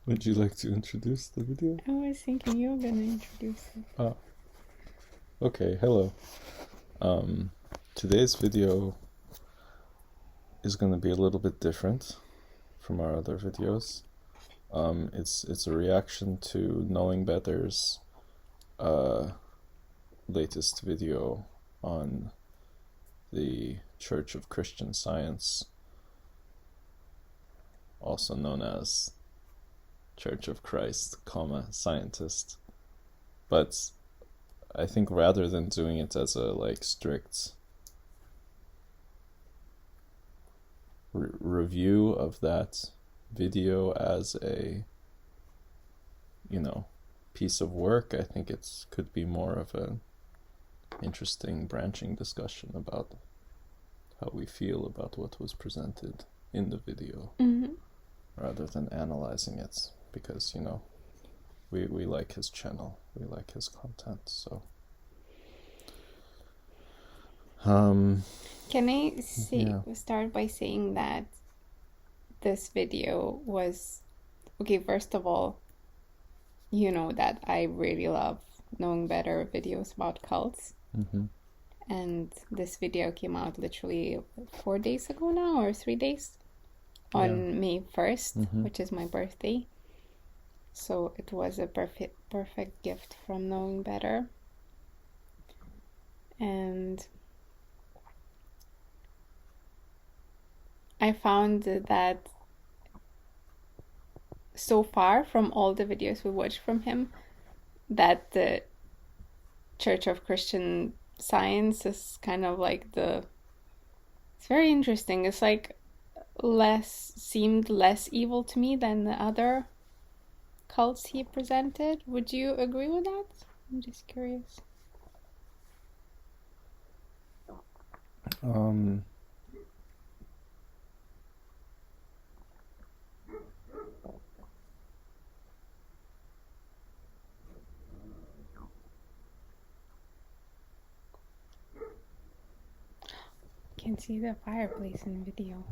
Would you like to introduce the video? I was thinking you were gonna introduce it. Ah, okay, hello. Today's video is going to be a little bit different from our other videos. It's a reaction to Knowing Better's latest video on the Church of Christian Science, also known as Church of Christ, scientist. But I think rather than doing it as a strict review of that video as a piece of work, I think it could be more of an interesting branching discussion about how we feel about what was presented in the video, rather than analyzing it, because we like his channel, we like his content. So Can I start by saying that this video was okay? First of all, you know that I really love Knowing Better videos about cults. And this video came out literally 4 days ago now, or 3 days, on May 1st, which is my birthday. So it was a perfect gift from Knowing Better. And I found that so far from all the videos we watched from him, that the Church of Christian Science is kind of like it's very interesting. It's like seemed less evil to me than the other cults he presented. Would you agree with that? I'm just curious. Can see the fireplace in the video.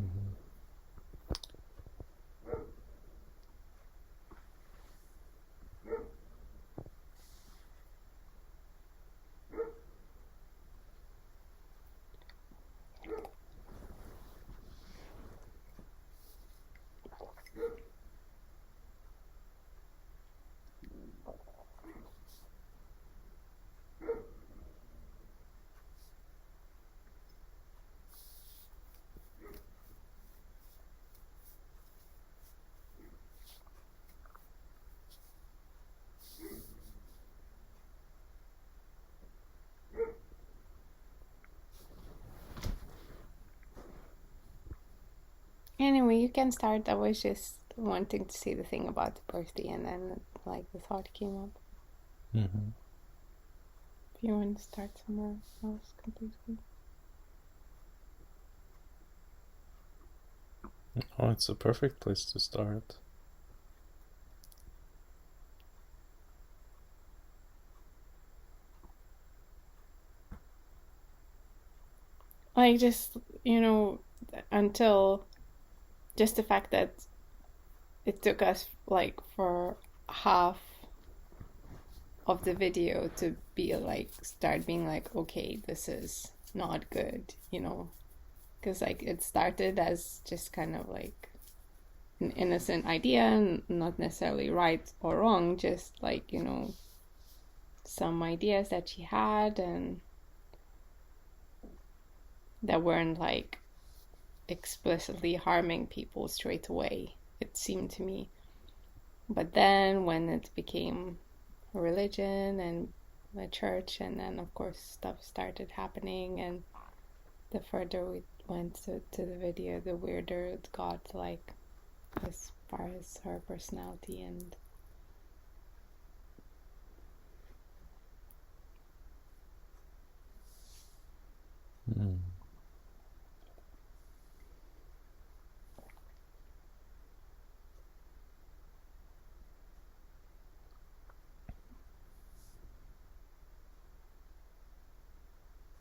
Anyway, you can start. I was just wanting to say the thing about the birthday, and then the thought came up. If you want to start somewhere else completely. Oh, it's a perfect place to start. Just, until just the fact that it took us for half of the video to be start being okay, this is not good, because it started as just kind of an innocent idea, and not necessarily right or wrong, just some ideas that she had, and that weren't explicitly harming people straight away, it seemed to me. But then when it became religion and the church, and then of course stuff started happening, and the further we went to the video, the weirder it got, as far as her personality and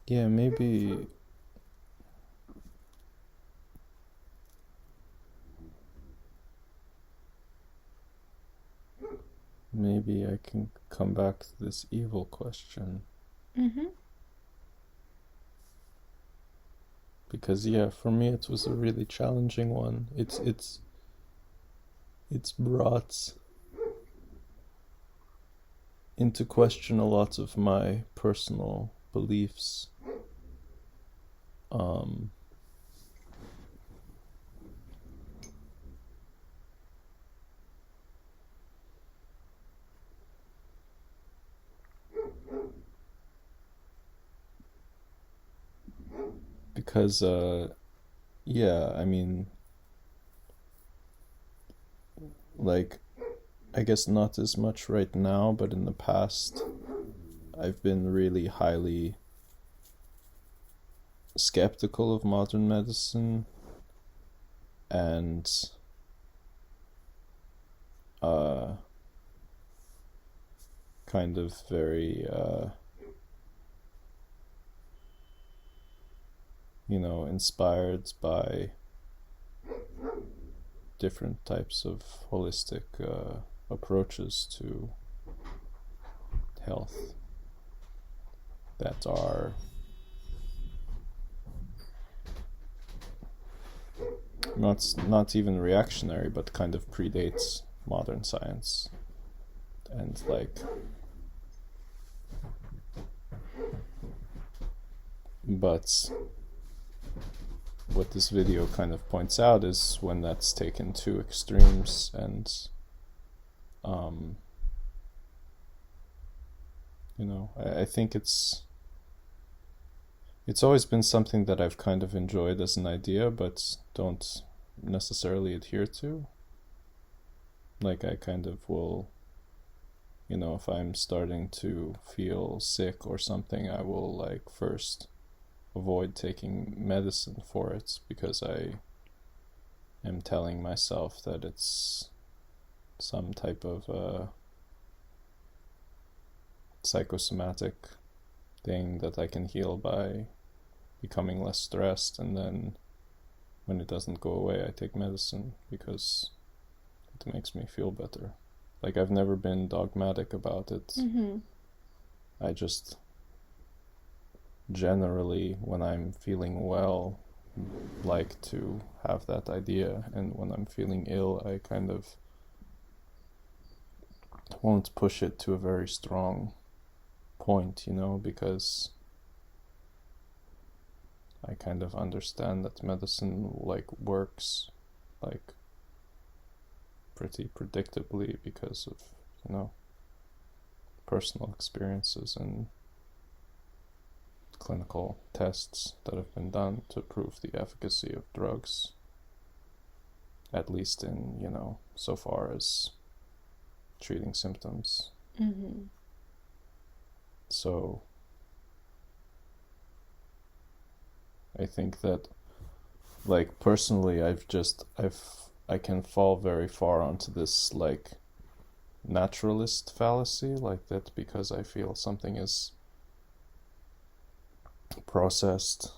Yeah, maybe maybe I can come back to this evil question. Because for me it was a really challenging one. It's brought into question a lot of my personal beliefs. Because I mean, like, I guess not as much right now, but in the past I've been really highly skeptical of modern medicine, and kind of very inspired by different types of holistic approaches to health that are not even reactionary, but kind of predates modern science. And but what this video kind of points out is when that's taken to extremes, and I think it's always been something that I've kind of enjoyed as an idea, but don't necessarily adhere to. Like, I kind of will, if I'm starting to feel sick or something, I will first avoid taking medicine for it, because I am telling myself that it's some type of psychosomatic thing that I can heal by becoming less stressed, and then when it doesn't go away, I take medicine because it makes me feel better. Like, I've never been dogmatic about it. I just generally, when I'm feeling well, like to have that idea, and when I'm feeling ill, I kind of won't push it to a very strong point, because I kind of understand that medicine works pretty predictably because of personal experiences and clinical tests that have been done to prove the efficacy of drugs, at least in so far as treating symptoms. So I think that personally I can fall very far onto this naturalist fallacy, that because I feel something is processed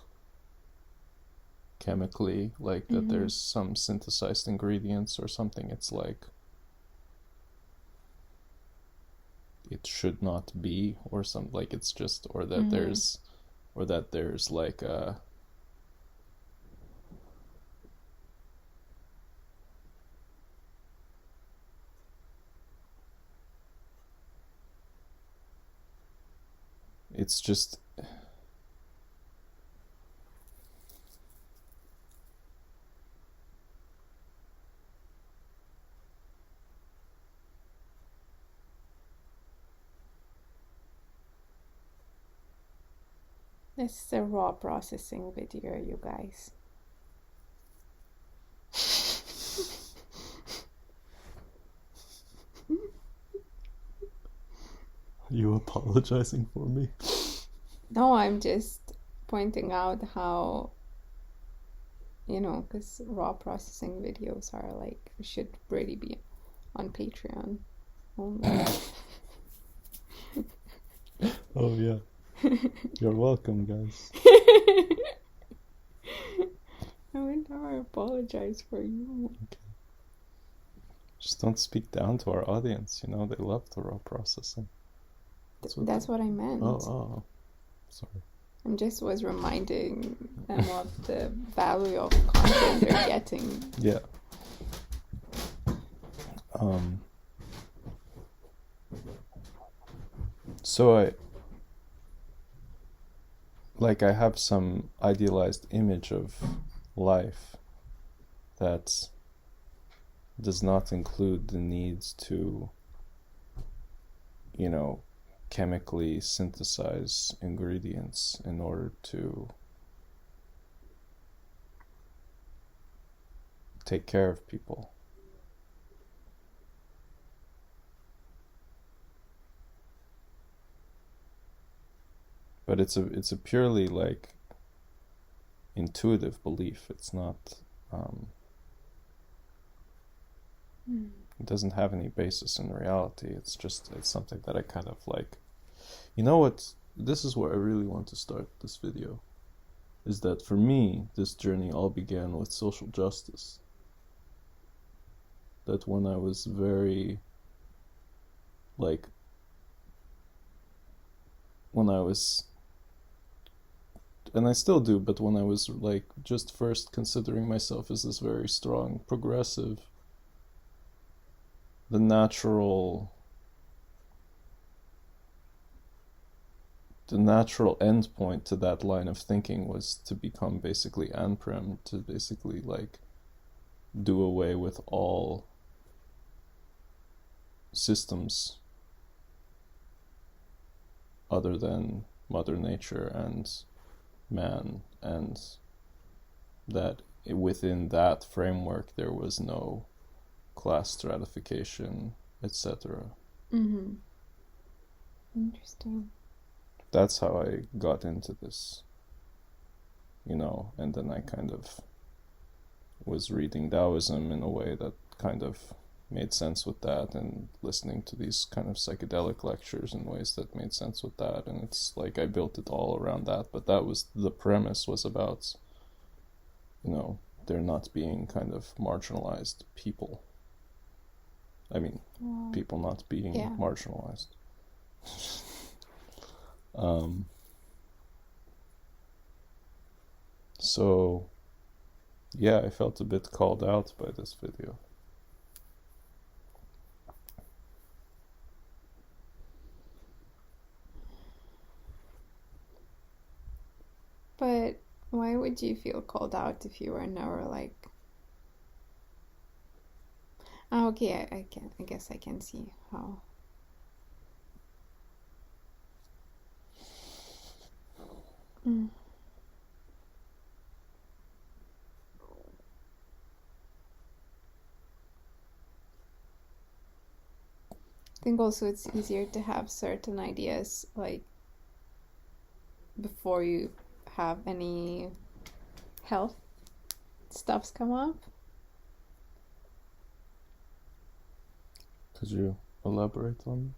chemically, that there's some synthesized ingredients or something, it's it should not be, or something, it's just, or that there's a it's just This is a raw processing video, you guys. Are you apologizing for me? No, I'm just pointing out how, because raw processing videos are should really be on Patreon only. Oh yeah. You're welcome, guys. I would never apologize for you. Okay. Just don't speak down to our audience, you know, they love the raw processing. That's what I meant. Oh, sorry. I just was reminding them of the value of content they're getting. Yeah. So I have some idealized image of life that does not include the needs to, you know, chemically synthesize ingredients in order to take care of people. But it's a purely like intuitive belief. It's not it doesn't have any basis in reality. It's something that I kind of like. You know what? This is where I really want to start this video. Is that for me, this journey all began with social justice. That when I was very, like, when I was, and I still do, but when I was like just first considering myself as this very strong progressive, the natural end point to that line of thinking was to become basically anprem, to basically like do away with all systems other than Mother Nature and man, and that within that framework there was no class stratification, etc. Interesting. That's how I got into this, you know, and then I kind of was reading Taoism in a way that kind of made sense with that, and listening to these kind of psychedelic lectures in ways that made sense with that, and it's like I built it all around that. But that was the premise, was about, you know, there not being kind of marginalized people. I mean, people not being marginalized. So yeah, I felt a bit called out by this video. But why would you feel called out if you were never like... Oh, okay, I guess I can see how. I think also it's easier to have certain ideas like before you have any health stuffs come up. Could you elaborate on?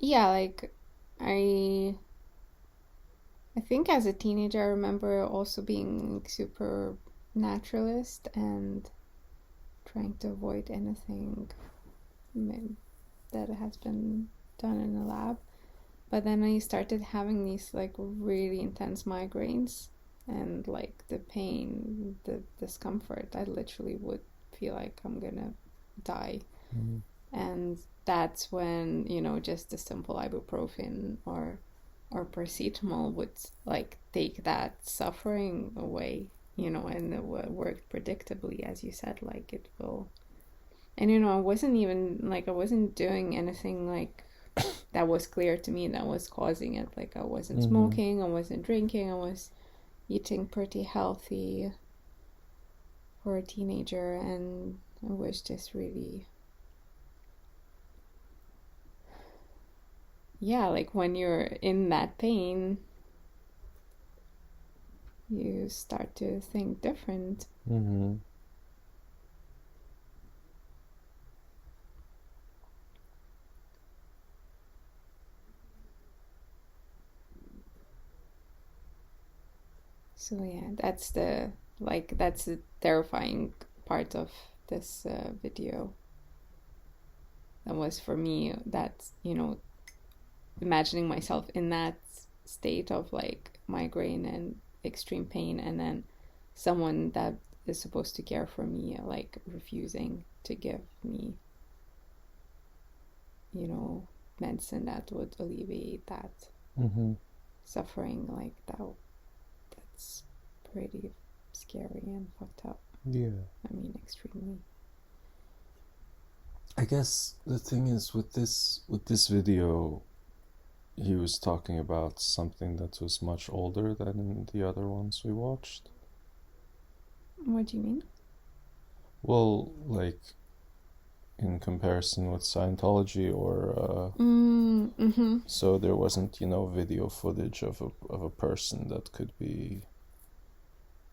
Yeah, like I think as a teenager I remember also being super naturalist and trying to avoid anything that has been done in a lab. But then I started having these like really intense migraines, and like the pain, the discomfort, I literally would feel like I'm gonna die. And that's when, you know, just a simple ibuprofen or paracetamol would like take that suffering away, you know, and it worked predictably, as you said, like it will. And you know, I wasn't doing anything like that was clear to me that was causing it. Like I wasn't smoking, I wasn't drinking, I was eating pretty healthy for a teenager, and it was just really, yeah, like when you're in that pain, you start to think different. So yeah, that's the like that's a terrifying part of this video. That was for me that, you know, imagining myself in that state of like migraine and extreme pain, and then someone that is supposed to care for me like refusing to give me, you know, medicine that would alleviate that suffering. Like that's pretty scary and fucked up. Yeah. I mean, extremely. I guess the thing is with this video, he was talking about something that was much older than in the other ones we watched. What do you mean? Well, like in comparison with Scientology or so there wasn't, you know, video footage of a person that could be,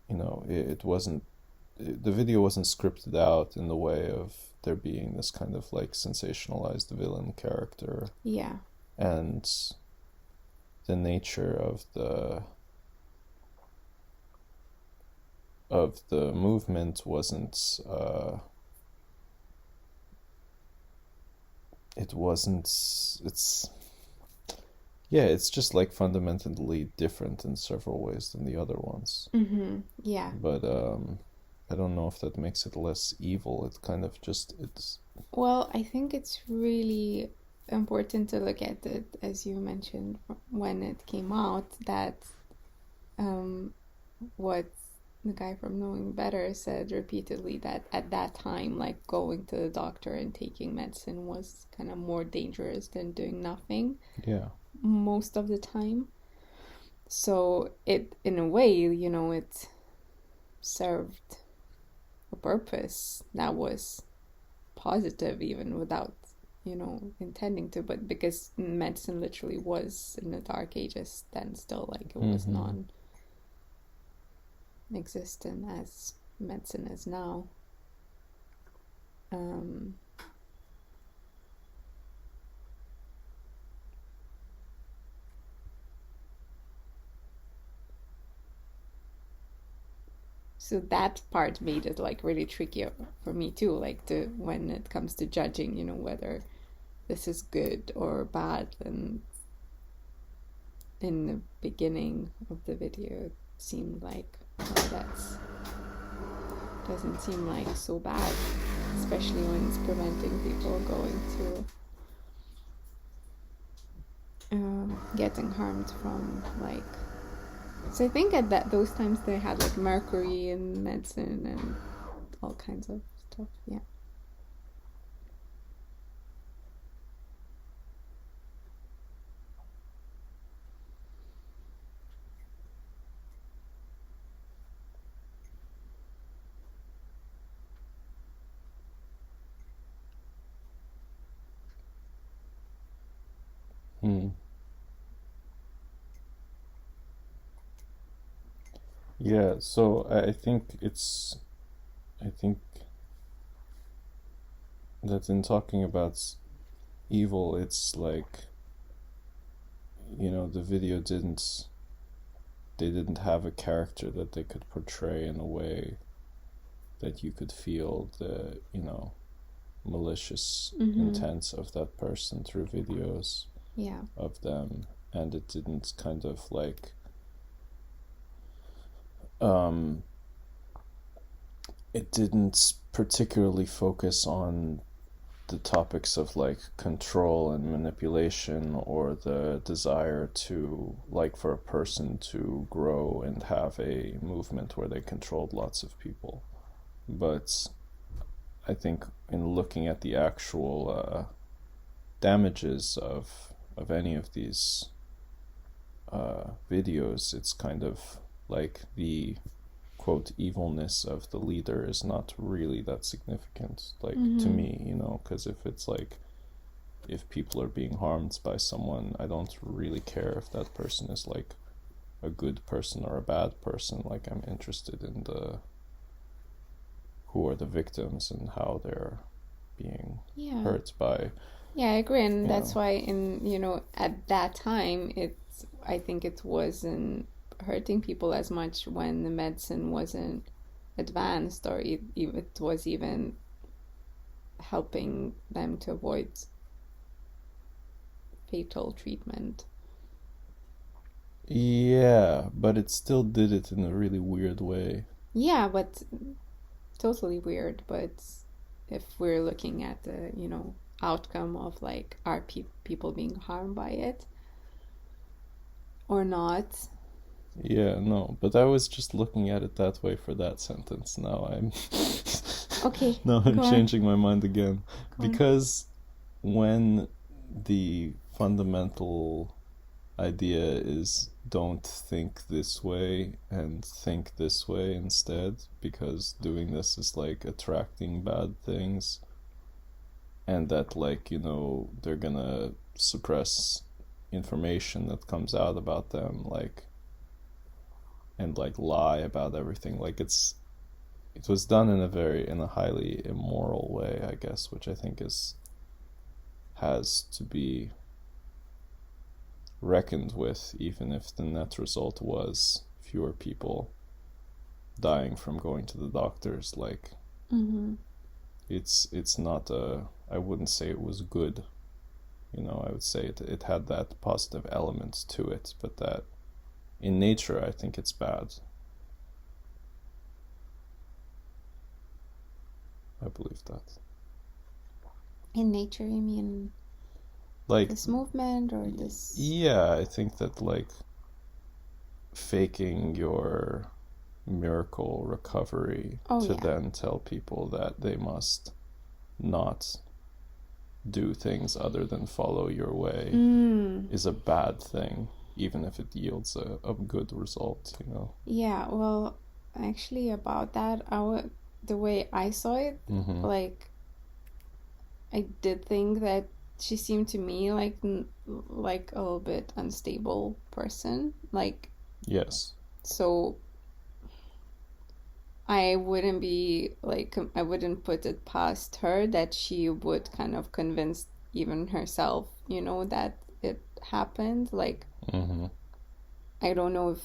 you know, it wasn't, the video wasn't scripted out in the way of there being this kind of like sensationalized villain character. Yeah. And the nature of the movement wasn't it's just like fundamentally different in several ways than the other ones. Yeah. But I don't know if that makes it less evil. It kind of just, it's... Well, I think it's really important to look at it, as you mentioned, when it came out, that what the guy from Knowing Better said repeatedly, that at that time, like, going to the doctor and taking medicine was kind of more dangerous than doing nothing. Yeah. Most of the time. So it, in a way, you know, it served a purpose that was positive, even without, you know, intending to, but because medicine literally was in the dark ages then still, like, it was non-existent as medicine is now. So that part made it like really tricky for me too, like when it comes to judging, you know, whether this is good or bad. And in the beginning of the video, it seemed like, oh, that's doesn't seem like so bad, especially when it's preventing people going to getting harmed from, like, so I think at those times they had like mercury in medicine and all kinds of stuff. Yeah. Yeah, so I think that in talking about evil, it's like, you know, the video they didn't have a character that they could portray in a way that you could feel the, you know, malicious intents of that person through videos of them, and it didn't kind of like it didn't particularly focus on the topics of like control and manipulation, or the desire to, like, for a person to grow and have a movement where they controlled lots of people. But I think in looking at the actual damages of any of these videos, it's kind of like the quote evilness of the leader is not really that significant, like, to me, you know, because if it's like, if people are being harmed by someone, I don't really care if that person is like a good person or a bad person. Like, I'm interested in who are the victims and how they're being hurt by. Yeah, I agree, and that's why at that time, I think it wasn't hurting people as much when the medicine wasn't advanced, or it was even helping them to avoid fatal treatment. Yeah, but it still did it in a really weird way. Yeah, but totally weird. But if we're looking at the, outcome of like, are people being harmed by it or not? Yeah, no, but I was just looking at it that way for that sentence. Now I'm okay. now I'm changing my mind again. Because when the fundamental idea is don't think this way and think this way instead, because doing this is like attracting bad things, and that like, they're gonna suppress information that comes out about them, like, and like lie about everything. Like it was done in a highly immoral way, I guess, which I think has to be reckoned with, even if the net result was fewer people dying from going to the doctors. Like, it's not I wouldn't say it was good. I would say it had that positive element to it, but that in nature, I think it's bad. I believe that. In nature, you mean like this movement or this? Yeah, I think that like faking your miracle recovery then tell people that they must not do things other than follow your way is a bad thing, even if it yields a good result, Yeah, well, actually about that, the way I saw it, like, I did think that she seemed to me like a little bit unstable person, like. Yes. So I wouldn't be like, I wouldn't put it past her that she would kind of convince even herself, that it happened. Like, I don't know if,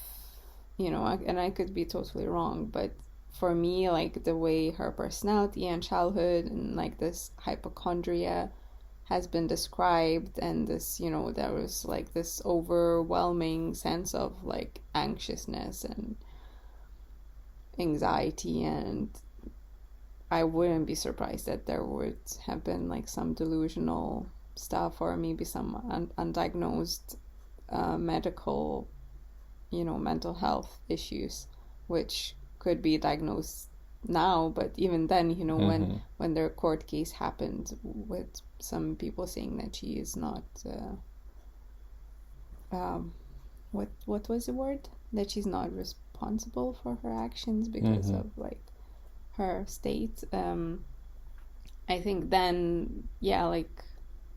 and I could be totally wrong, but for me, like, the way her personality and childhood and like this hypochondria has been described, and this, there was like this overwhelming sense of like anxiousness and anxiety, and I wouldn't be surprised that there would have been like some delusional stuff, or maybe some undiagnosed medical, mental health issues, which could be diagnosed now. But even then, when their court case happened, with some people saying that she is not what was the word, that she's not responsible for her actions because of like her state, I think then,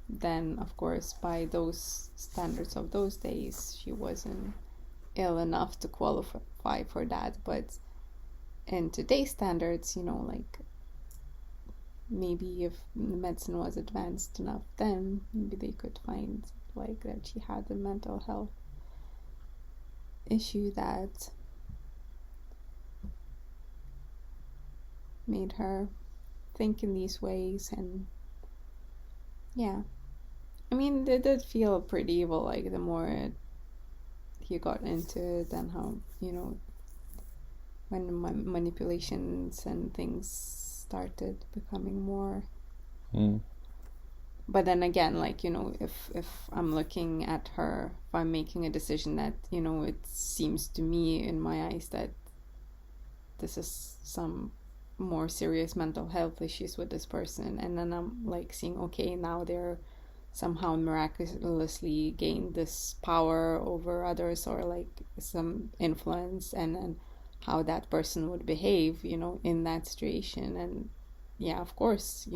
then of course by those standards of those days, she wasn't ill enough to qualify for that. But in today's standards, like, maybe if medicine was advanced enough, then maybe they could find like that she had a mental health issue that made her think in these ways. And yeah, I mean, it did feel pretty evil, like, the more he got into it, and how, when manipulations and things started becoming more. But then again, like, if I'm looking at her, if I'm making a decision that, it seems to me in my eyes that this is some more serious mental health issues with this person, and then I'm like seeing, okay, now they're somehow miraculously gained this power over others, or like some influence, and then how that person would behave, in that situation. And yeah, of course,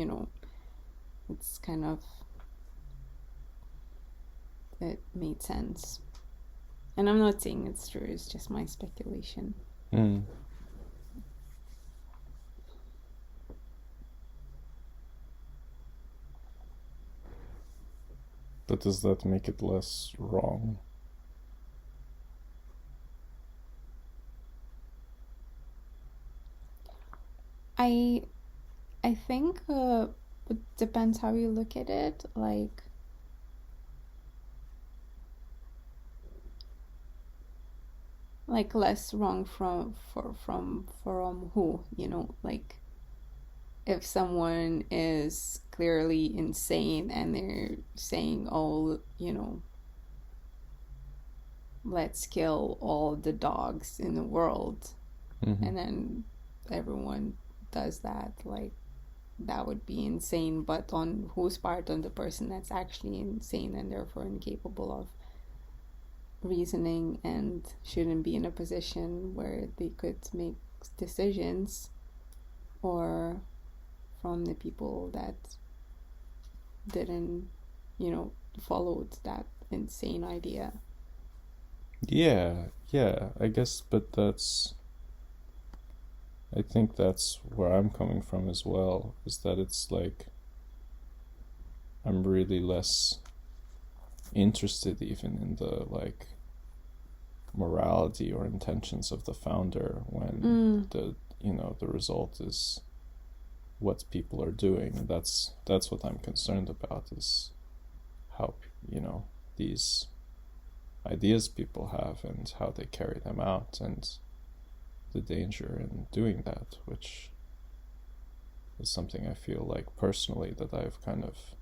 it's kind of, it made sense. And I'm not saying it's true, it's just my speculation. But does that make it less wrong? I think it depends how you look at it. Like less wrong from who, like if someone is clearly insane and they're saying, oh, let's kill all the dogs in the world, and then everyone does that, like that would be insane. But on whose part? On the person that's actually insane and therefore incapable of reasoning and shouldn't be in a position where they could make decisions, or from the people that didn't, followed that insane idea. Yeah, I guess, but I think that's where I'm coming from as well, is that it's like I'm really less interested even in the like morality or intentions of the founder when the result is what people are doing. And that's what I'm concerned about, is how these ideas people have and how they carry them out, and the danger in doing that, which is something I feel like personally that I've kind of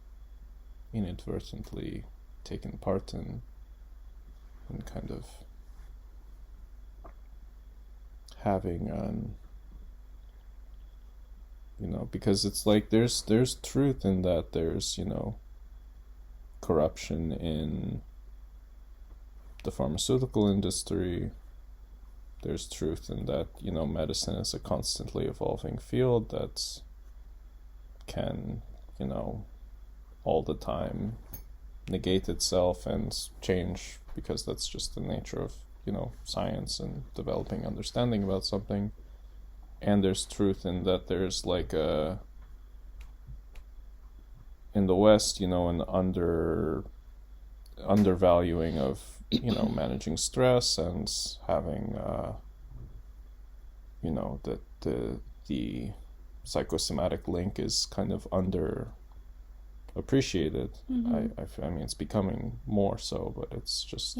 inadvertently taken part in, and kind of having because it's like there's truth in that. There's corruption in the pharmaceutical industry. There's truth in that medicine is a constantly evolving field that can all the time negate itself and change, because that's just the nature of science and developing understanding about something. And there's truth in that there's like in the West an undervaluing of managing stress and having that the psychosomatic link is kind of under appreciated. I mean, it's becoming more so, but it's just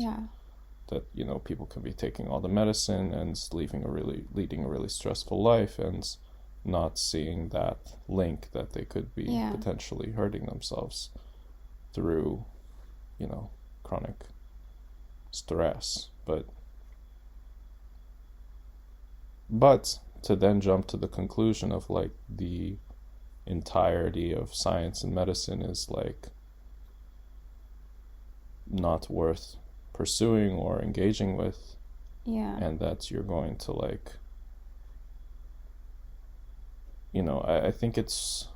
that people can be taking all the medicine and leading a really stressful life and not seeing that link, that they could be potentially hurting themselves through chronic stress. But to then jump to the conclusion of like the entirety of science and medicine is like not worth pursuing or engaging with, and that you're going to like I think it's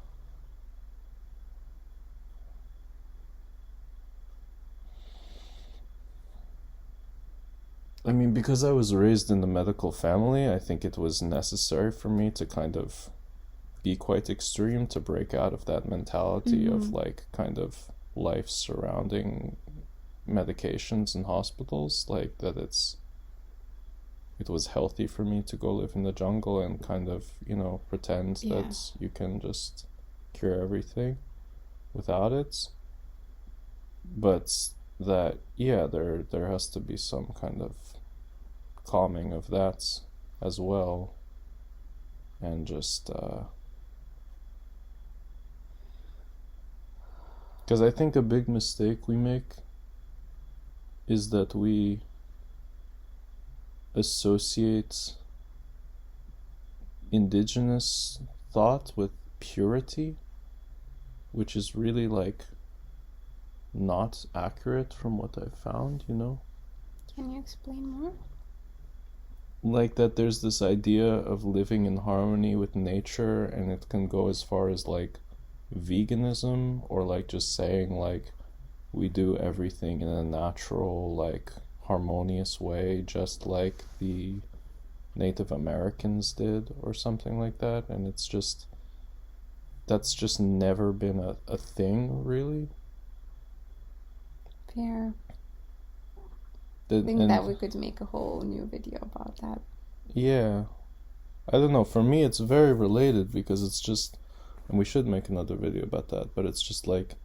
because I was raised in the medical family, I think it was necessary for me to kind of be quite extreme to break out of that mentality of like kind of life surrounding medications in hospitals, like that it was healthy for me to go live in the jungle and kind of pretend that you can just cure everything without it. But that there has to be some kind of calming of that as well, and just because I think a big mistake we make is that we associate indigenous thought with purity, which is really like not accurate from what I've found. Can you explain more? Like that there's this idea of living in harmony with nature, and it can go as far as like veganism, or like just saying like we do everything in a natural, like harmonious way, just like the Native Americans did or something like that. And it's just, that's just never been a thing really. Fair. I think that we could make a whole new video about that. Yeah, I don't know, for me it's very related because it's just, and we should make another video about that, but it's just like,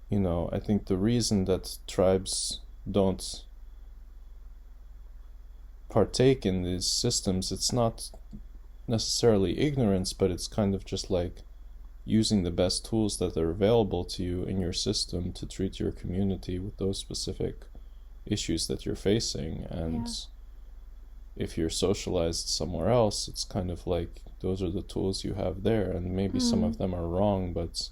you know, I think the reason that tribes don't partake in these systems, it's not necessarily ignorance, but it's kind of just like using the best tools that are available to you in your system to treat your community with those specific issues that you're facing. And if you're socialized somewhere else, it's kind of like those are the tools you have there, and maybe some of them are wrong, but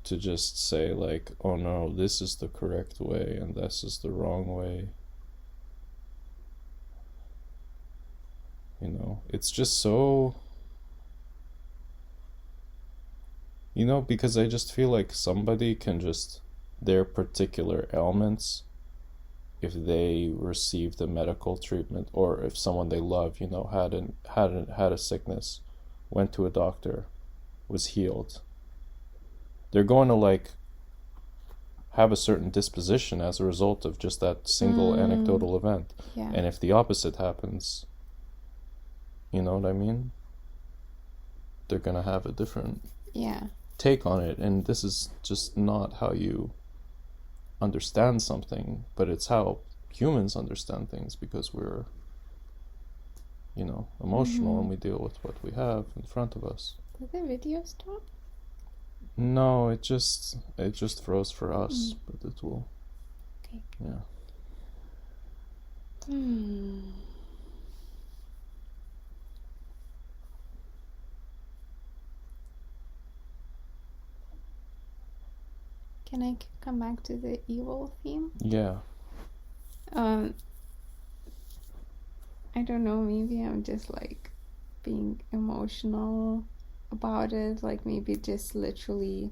to just say like, oh no, this is the correct way and this is the wrong way, you know, it's just so, you know, because I just feel like somebody can just, their particular ailments, if they received a medical treatment, or if someone they love, you know, had a sickness, went to a doctor, was healed, they're going to like have a certain disposition as a result of just that single anecdotal event. And if the opposite happens, you know what I mean, they're going to have a different take on it. And this is just not how you understand something, but it's how humans understand things, because we're, you know, emotional and we deal with what we have in front of us. Did the video stop? No, it just froze for us, but it will. Okay. Yeah. Can I come back to the evil theme? Yeah. I don't know, maybe I'm just like being emotional about it, like maybe just literally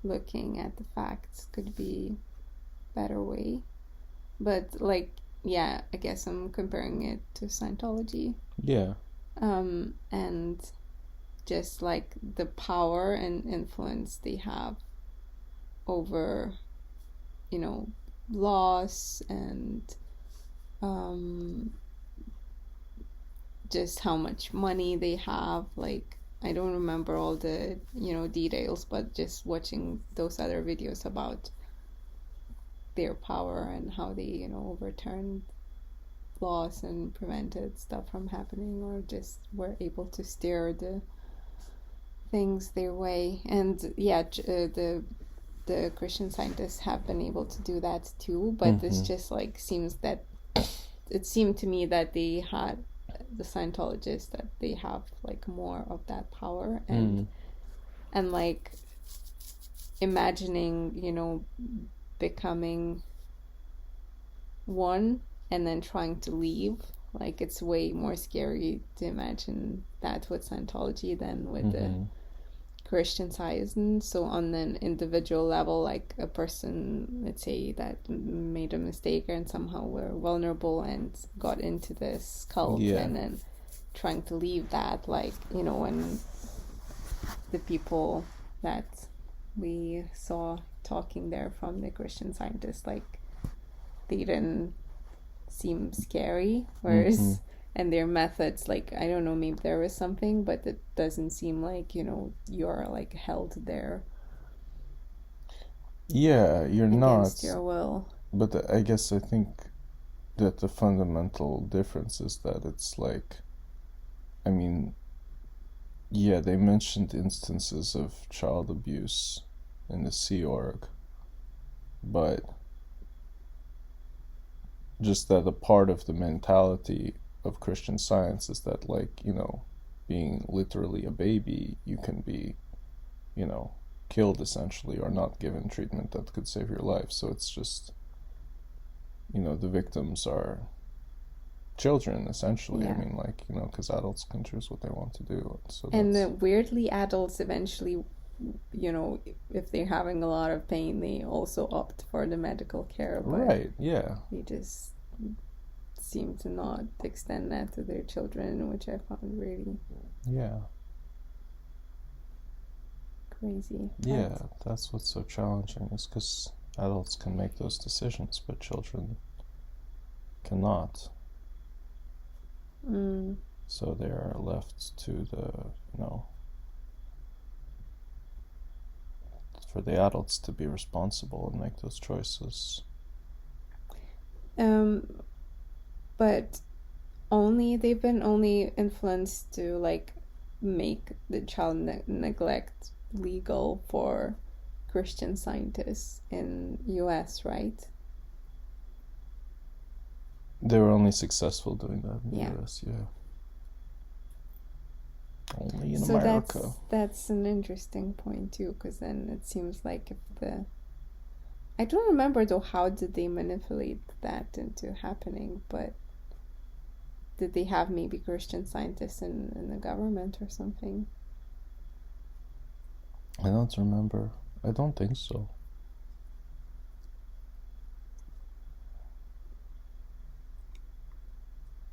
looking at the facts could be a better way, but like, yeah, I guess I'm comparing it to Scientology. And just like the power and influence they have over, you know, laws, and just how much money they have. Like, I don't remember all the, you know, details, but just watching those other videos about their power and how they, you know, overturned laws and prevented stuff from happening, or just were able to steer the things their way. And the Christian Scientists have been able to do that too, but this just like seems that it seemed to me that they had, the Scientologists, that they have like more of that power, and like imagining, you know, becoming one and then trying to leave, like it's way more scary to imagine that with Scientology than with the Christian Science. So on an individual level, like a person, let's say, that made a mistake and somehow were vulnerable and got into this cult, and then trying to leave that, like, you know, when the people that we saw talking there from the Christian Scientists, like, they didn't seem scary, whereas and their methods, like, I don't know, maybe there was something, but it doesn't seem like, you know, you're like held there. Yeah, you're against not. Your will. But I guess I think that the fundamental difference is that it's like, I mean, yeah, they mentioned instances of child abuse in the Sea Org, but just that a part of the mentality of Christian Science is that, like, you know, being literally a baby, you can be, you know, killed essentially, or not given treatment that could save your life. So it's just, you know, the victims are children essentially. I mean, like, you know, because adults can choose what they want to do. So and weirdly, adults eventually, you know, if they're having a lot of pain, they also opt for the medical care. Right, yeah. They just seem to not extend that to their children, which I found really crazy. Yeah, that's what's so challenging, is because adults can make those decisions, but children cannot. So they are left to the, for the adults to be responsible and make those choices. But they've been only influenced to like make the child neglect legal for Christian Scientists in US, right? They were only successful doing that in the US, Only in America. That's an interesting point too, because then it seems like I don't remember though, how did they manipulate that into happening, but did they have maybe Christian Scientists in the government or something? I don't remember. I don't think so.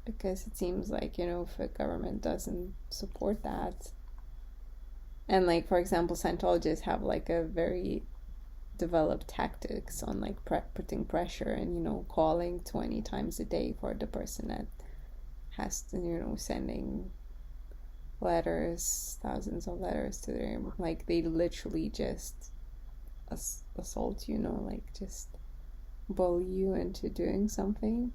Because it seems like, if a government doesn't support that, and like, for example, Scientologists have like a very developed tactics on like putting pressure and, calling 20 times a day for the person that has to, sending letters, thousands of letters to them. Like, they literally just assault you, like just bully you into doing something.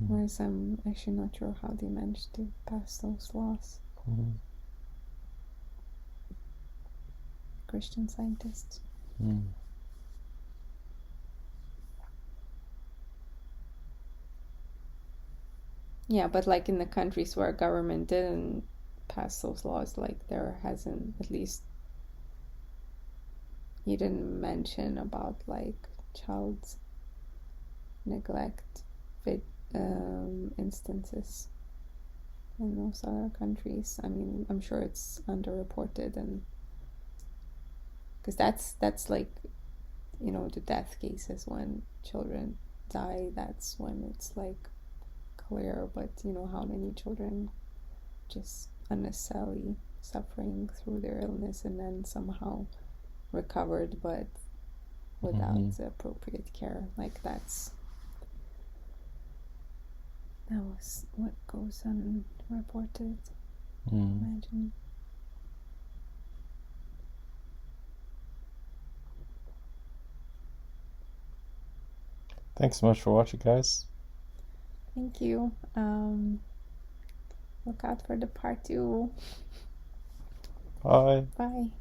Whereas I'm actually not sure how they managed to pass those laws. Christian Scientists. Yeah, but like in the countries where government didn't pass those laws, like there hasn't, at least you didn't mention about like child neglect instances in those other countries. I mean, I'm sure it's underreported, and because that's like, the death cases when children die, that's when it's like clear. But how many children just unnecessarily suffering through their illness and then somehow recovered but without the appropriate care. Like, that was what goes unreported. Imagine. Thanks so much for watching, guys. Thank you. Look out for the part 2. Bye. Bye.